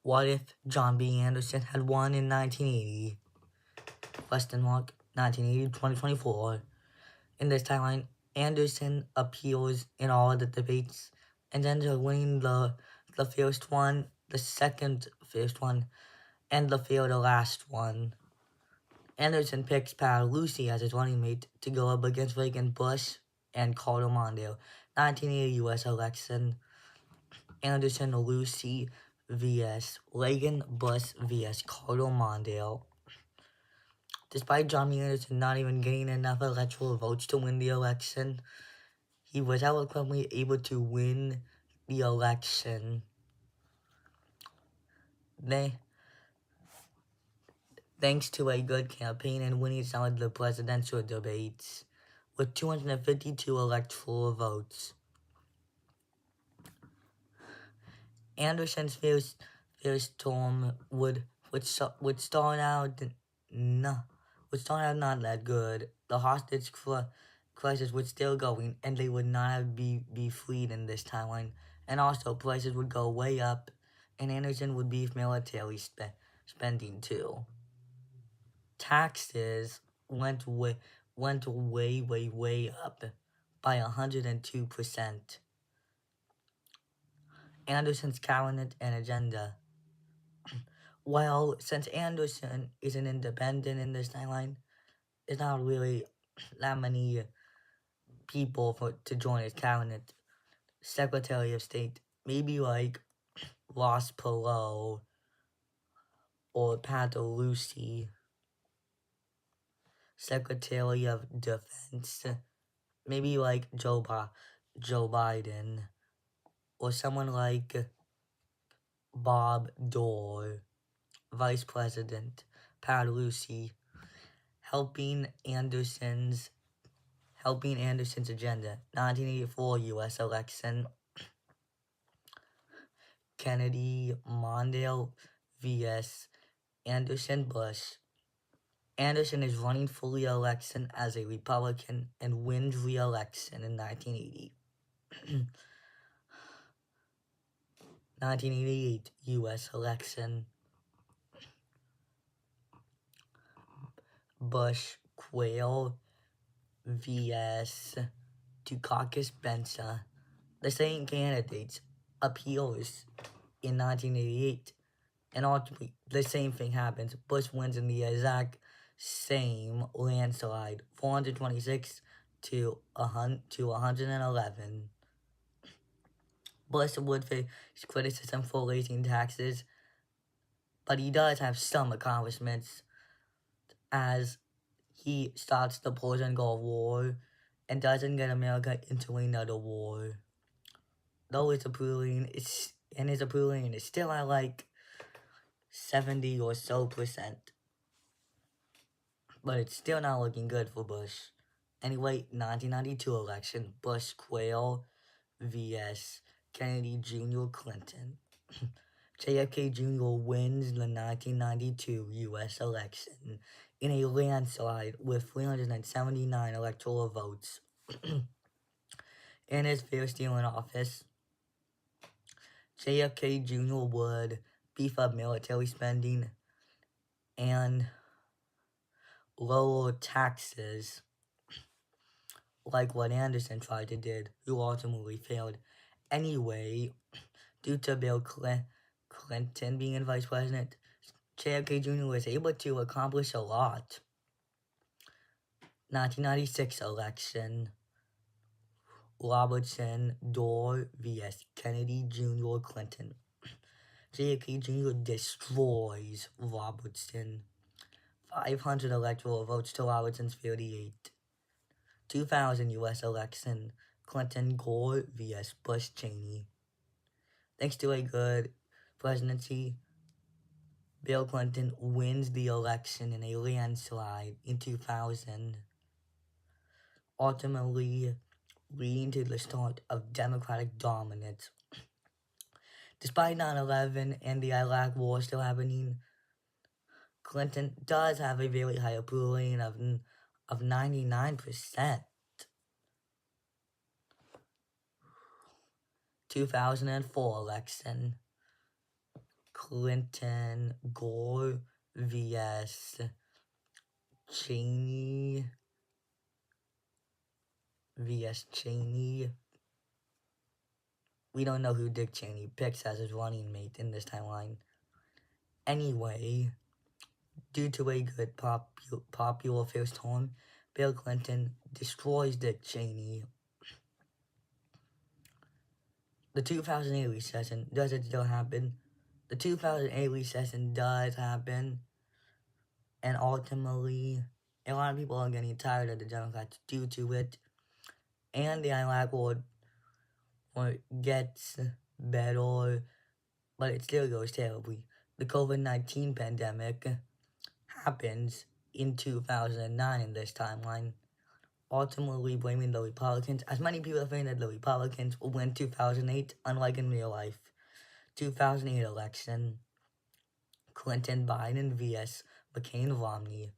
What if John B. Anderson had won in 1980? Question mark. 1980 2024. In this timeline, Anderson appeals in all the debates and ends up winning the first one, the second first one, and the last one. Anderson picks Pat Lucy as his running mate to go up against Reagan Bush and Carter Mondale. 1980 U.S. election. Anderson Lucy vs. Reagan Bush vs. Carter Mondale. Despite John Anderson not even getting enough electoral votes to win the election, he was eloquently able to win the election. Thanks to a good campaign and winning some of the presidential debates, with 252 electoral votes. Anderson's first term would start out not that good. The hostage crisis was still going, and they would not be freed in this timeline. And also, prices would go way up, and Anderson would beef military spending too. Taxes went way up by 102%. Anderson's cabinet and agenda. Well, since Anderson is an independent in this timeline, there's not really that many people to join his cabinet. Secretary of State, maybe like Ross Perot or Pat Lucy. Secretary of Defense, maybe like Joe Biden, or someone like Bob Dole. Vice President Pat Lucy, helping Anderson's agenda. 1984 U.S. election. Kennedy Mondale vs. Anderson Bush. Anderson is running for re-election as a Republican and wins re-election in 1980. 1988 U.S. election. Bush Quayle vs. Dukakis Bensa. The same candidates appeals in 1988, and ultimately the same thing happens. Bush wins in the exact same landslide, 426 to 111. Bush would face criticism for raising taxes, but he does have some accomplishments, as he starts the Persian Gulf War and doesn't get America into another war. Though his approval is still at like 70 or so %. But it's still not looking good for Bush. Anyway, 1992 election, Bush Quayle vs. Kennedy Jr. Clinton. JFK Jr. wins the 1992 U.S. election in a landslide with 379 electoral votes. In his first year in office, JFK Jr. would beef up military spending and lower taxes, like what Anderson tried to do, who ultimately failed. Anyway, due to Bill Clinton being vice president, JFK Jr. was able to accomplish a lot. 1996 election, Robertson Dorr vs. Kennedy Jr. Clinton. JFK Jr. destroys Robertson. 500 electoral votes to Robertson's 38. 2000 U.S. election, Clinton Gore vs. Bush Cheney. Thanks to a good presidency, Bill Clinton wins the election in a landslide in 2000, ultimately leading to the start of Democratic dominance. Despite 9/11 and the Iraq War still happening, Clinton does have a very high approval rating of 99%. 2004 election, Clinton, Gore vs. Cheney vs. Cheney. We don't know who Dick Cheney picks as his running mate in this timeline. Anyway, due to a good popular first term, Bill Clinton destroys Dick Cheney. The 2008 recession, does it still happen? The 2008 recession does happen, and ultimately, a lot of people are getting tired of the Democrats due to it, and the Iraq War gets better, but it still goes terribly. The COVID-19 pandemic happens in 2009 in this timeline, ultimately blaming the Republicans, as many people think that the Republicans will win 2008, unlike in real life. 2008 election, Clinton-Biden vs. McCain-Romney.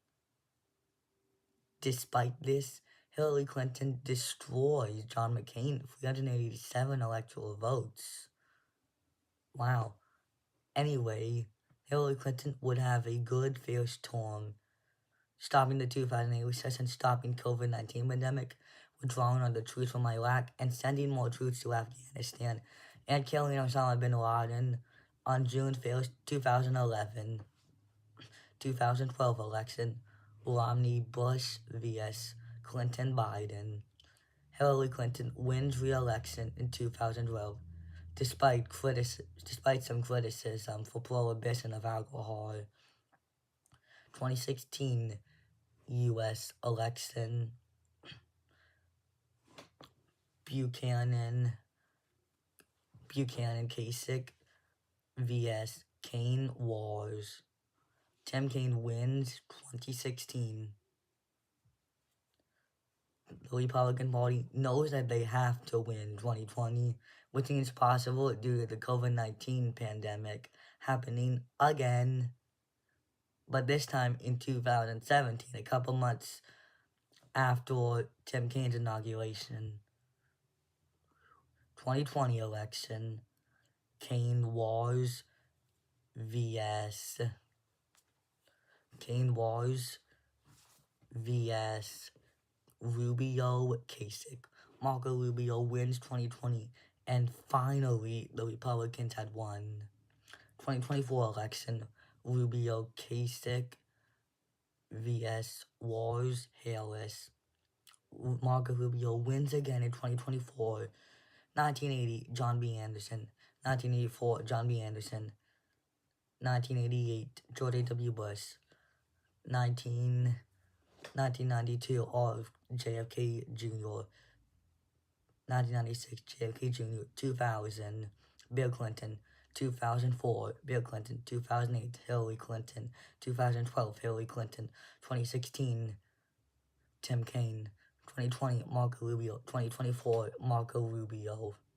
Despite this, Hillary Clinton destroys John McCain, 387 electoral votes. Wow. Anyway, Hillary Clinton would have a good first term, stopping the 2008 recession, stopping COVID-19 pandemic, withdrawing all the troops from Iraq, and sending more troops to Afghanistan, and killing Osama bin Laden on June 1st, 2011. 2012 election, Romney-Bush vs. Clinton-Biden. Hillary Clinton wins re-election in 2012, despite some criticism for prohibition of alcohol. 2016 U.S. election, Buchanan Kasich vs. Kaine Wars. Tim Kaine wins 2016. The Republican Party knows that they have to win 2020, which seems possible due to the COVID-19 pandemic happening again. But this time in 2017, a couple months after Tim Kaine's inauguration. 2020 election, Kaine Wars vs. Rubio Kasich. Marco Rubio wins 2020, and finally the Republicans had won. 2024 election, Rubio Kasich vs. Wars Harris. Marco Rubio wins again in 2024. 1980, John B. Anderson. 1984, John B. Anderson. 1988, George W. Bush. 1992, JFK Jr. 1996, JFK Jr. 2000, Bill Clinton. 2004, Bill Clinton. 2008, Hillary Clinton. 2012, Hillary Clinton. 2016, Tim Kaine. 2020, Marco Rubio. 2024, Marco Rubio.